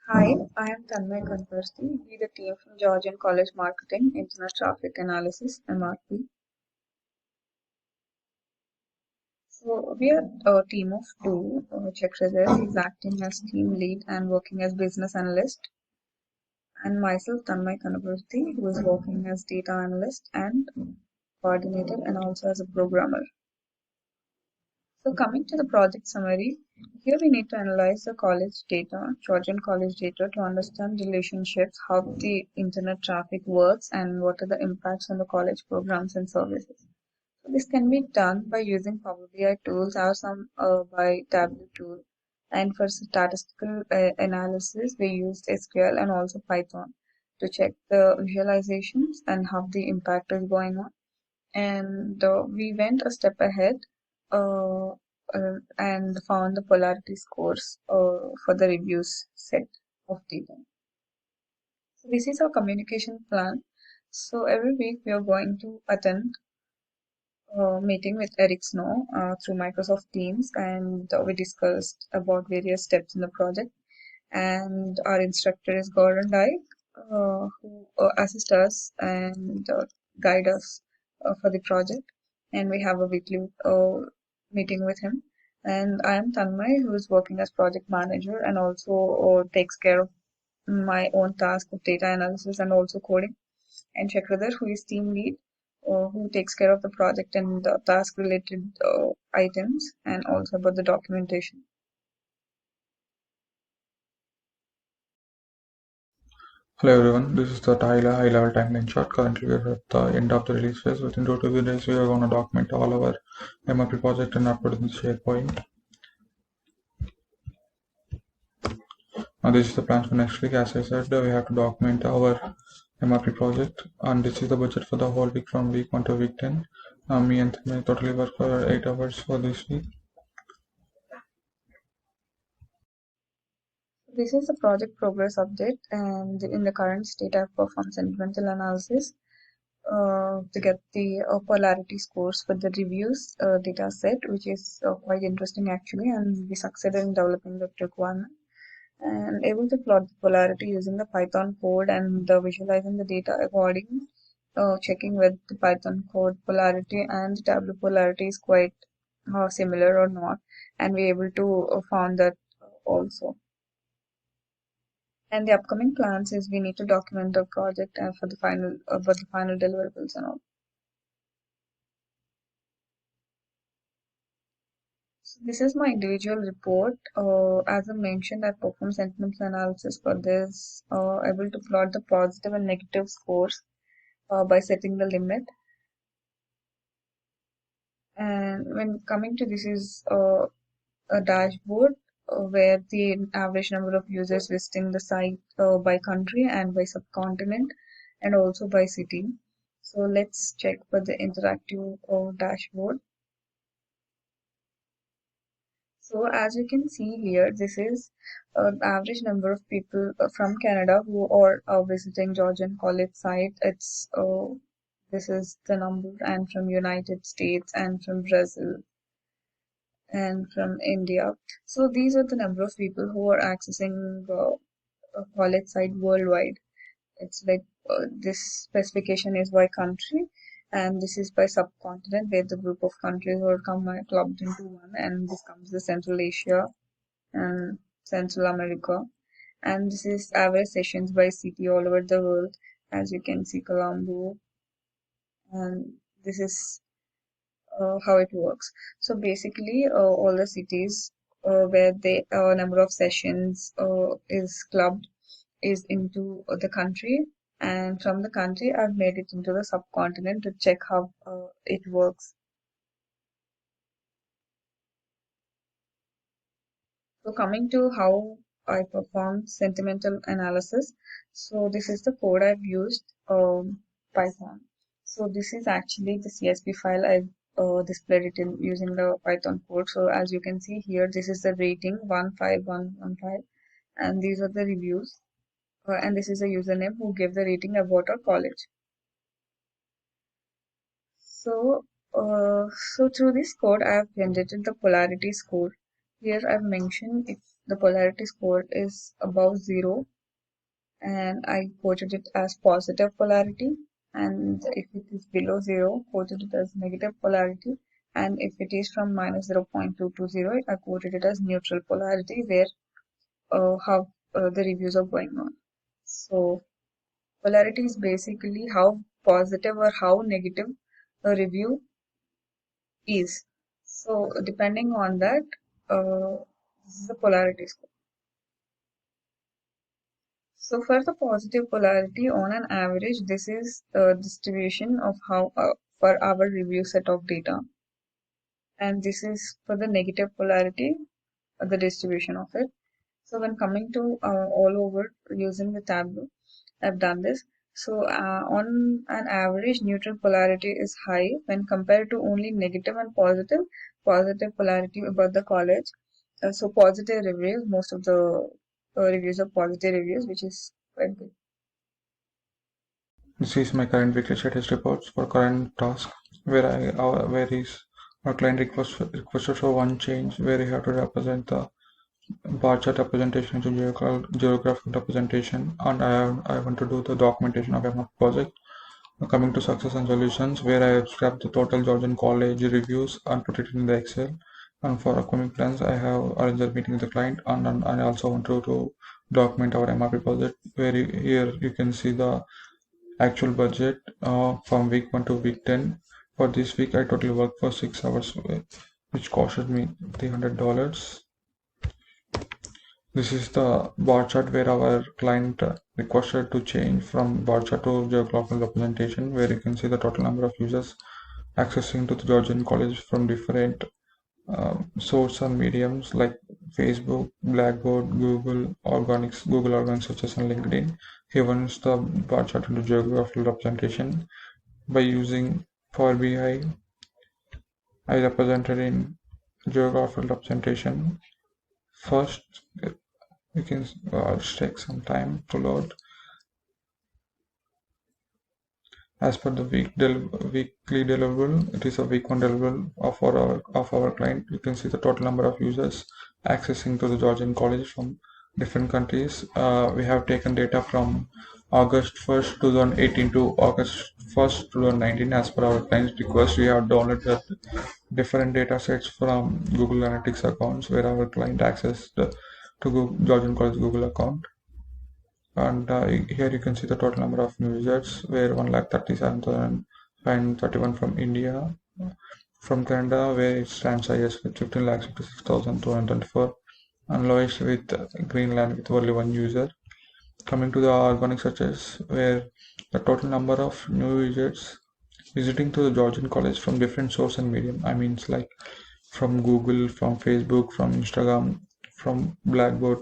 Hi, I am Tanmay Kanparthi, lead the team from Georgian College Marketing, Internet Traffic Analysis, MRP. So we are a team of two. Chakradev is acting as team lead and working as business analyst, and myself, Tanmay Kanparthi, who is working as data analyst and coordinator and also as a programmer. So coming to the project summary, here we need to analyze the college data, Georgian college data to understand relationships, how the internet traffic works and what are the impacts on the college programs and services. So this can be done by using Power BI tools or some by Tableau tool. And for statistical analysis, we used SQL and also Python to check the visualizations and how the impact is going on. And we went a step ahead uh, and found the polarity scores for the reviews set of data. So this is our communication plan. So every week we are going to attend a meeting with Eric Snow through Microsoft Teams, and we discussed about various steps in the project. And our instructor is Gordon Dyke, who assist us and guide us for the project. And we have a weekly meeting with him. And I am Tanmay, who is working as project manager and also takes care of my own task of data analysis and also coding. And Chakradhar, who is team lead, who takes care of the project and the task related items and also about the documentation. Hello everyone, this is the Tyler high level timeline chart. Currently we are at the end of the release phase. Within 2 to 3 days we are going to document all our MRP project and upload it in SharePoint. Now this is the plan for next week. As I said, we have to document our MRP project, and this is the budget for the whole week from week 1 to week 10. Me and Tanmay totally work for 8 hours for this week. This is the project progress update, and in the current state I've performed sentimental analysis to get the polarity scores for the reviews data set, which is quite interesting actually, and we succeeded in developing the requirement and able to plot the polarity using the Python code and visualizing the data according, checking whether the Python code polarity and the Tableau polarity is quite similar or not, and we're able to found that also. And the upcoming plans is we need to document the project and for the final deliverables and all. So this is my individual report. As I mentioned, I performed sentiment analysis for this, able to plot the positive and negative scores by setting the limit. And when coming to this is a dashboard where the average number of users visiting the site by country and by subcontinent and also by city. So let's check for the interactive dashboard. So as you can see here, this is the average number of people from Canada who are visiting Georgian College site. This is the number, and from United States and from Brazil and from India. So these are the number of people who are accessing a college site worldwide. It's like this specification is by country, and this is by subcontinent, where the group of countries are clubbed into one, and this comes the Central Asia and Central America. And this is average sessions by city all over the world, as you can see, Colombo, and this is how it works. So basically, all the cities where the number of sessions is clubbed is into the country, and from the country, I've made it into the subcontinent to check how it works. So coming to how I performed sentimental analysis. So this is the code I've used, Python. So this is actually the CSV file I've displayed it in using the Python code. So as you can see here, this is the rating 15115, and these are the reviews. And this is a username who gave the rating about our college. So, so through this code, I have generated the polarity score. Here I've mentioned if the polarity score is above 0, and I quoted it as positive polarity. And if it is below 0, quoted it as negative polarity. And if it is from minus 0.220, I quoted it as neutral polarity, where how the reviews are going on. So polarity is basically how positive or how negative a review is. So depending on that, this is the polarity score. So for the positive polarity, on an average, this is the distribution of how for our review set of data, and this is for the negative polarity, the distribution of it. So when coming to all over using the Tableau, I've done this. So on an average, neutral polarity is high when compared to only negative and positive. Positive polarity about the college. So positive reviews, most of the reviews are positive reviews, which is quite good. This is my current weekly status reports for current task where is our client requested for one change where you have to represent the bar chart representation to geographical representation, and I want to do the documentation of my project. Coming to success and solutions, where I have scrapped the total Georgian College reviews and put it in the Excel. And for upcoming plans, I have arranged a meeting with the client, and I also want to document our MRP project. Here you can see the actual budget from week 1 to week 10. For this week, I totally worked for 6 hours, which costed me $300. This is the bar chart where our client requested to change from bar chart to geographical representation, where you can see the total number of users accessing to the Georgian College from different source and mediums like Facebook, Blackboard, Google Organic Searches, and LinkedIn. Here one is the bar chart into geographical representation. By using Power BI, I represented in geographical representation. First, you can take some time to load. As per the weekly deliverable, it is a week 1 deliverable of our client. You can see the total number of users accessing to the Georgian College from different countries. We have taken data from August 1st, 2018 to August 1st, 2019. As per our client's request, we have downloaded different data sets from Google Analytics accounts where our client accessed to Georgian College Google account. And here you can see the total number of new users, where 1,37,531 from India, from Canada, where it stands highest with 15,56,224, and lowest with Greenland with only one user. Coming to the organic searches, where the total number of new users visiting to the Georgian College from different source and medium. I mean, it's like from Google, from Facebook, from Instagram, from Blackboard,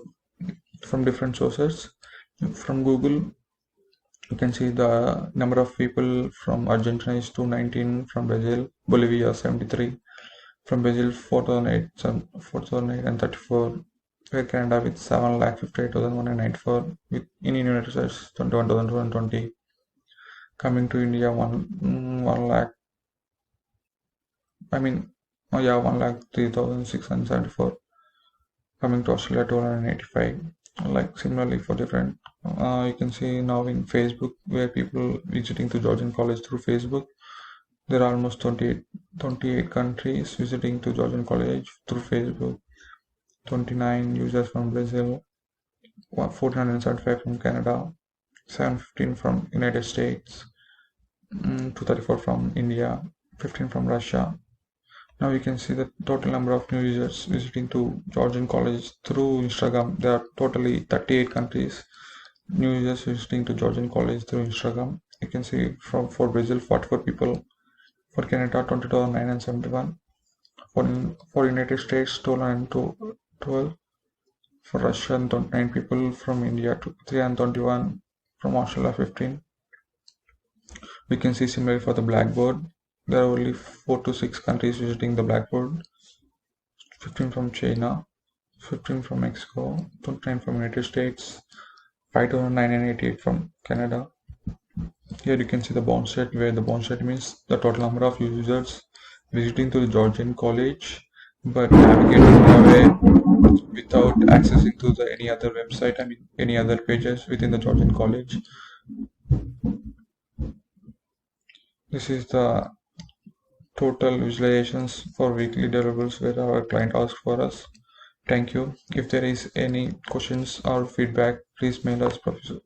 from different sources. From Google, you can see the number of people from Argentina is 219, from Brazil, Bolivia 73, from Brazil 4,008 and 34, where Canada with 7,58,194, with in United States 21,220. Coming to India, 1 lakh. I mean, 1,03,674. Coming to Australia, 285. Like similarly for different, you can see now in Facebook where people visiting to Georgian College through Facebook. There are almost 28 countries visiting to Georgian College through Facebook. 29 users from Brazil, 1,475 from Canada, 715 from United States, 234 from India, 15 from Russia. Now you can see the total number of new users visiting to Georgian College through Instagram. There are totally 38 countries new users visiting to Georgian College through Instagram. You can see for Brazil 44 people, for Canada 22,971, for United States 212, for Russia 9 people, from India 321, from Australia 15. We can see similarly for the Blackboard. There are only 4 to 6 countries visiting the Blackboard. 15 from China, 15 from Mexico, 29 from United States, 5,988 from Canada. Here you can see the bounce rate, where the bounce rate means the total number of users visiting to the Georgian College but navigating away without accessing to the any other website, I mean any other pages within the Georgian College. This is the total visualizations for weekly deliverables where our client asked for us. Thank you. If there is any questions or feedback, please mail us, Professor.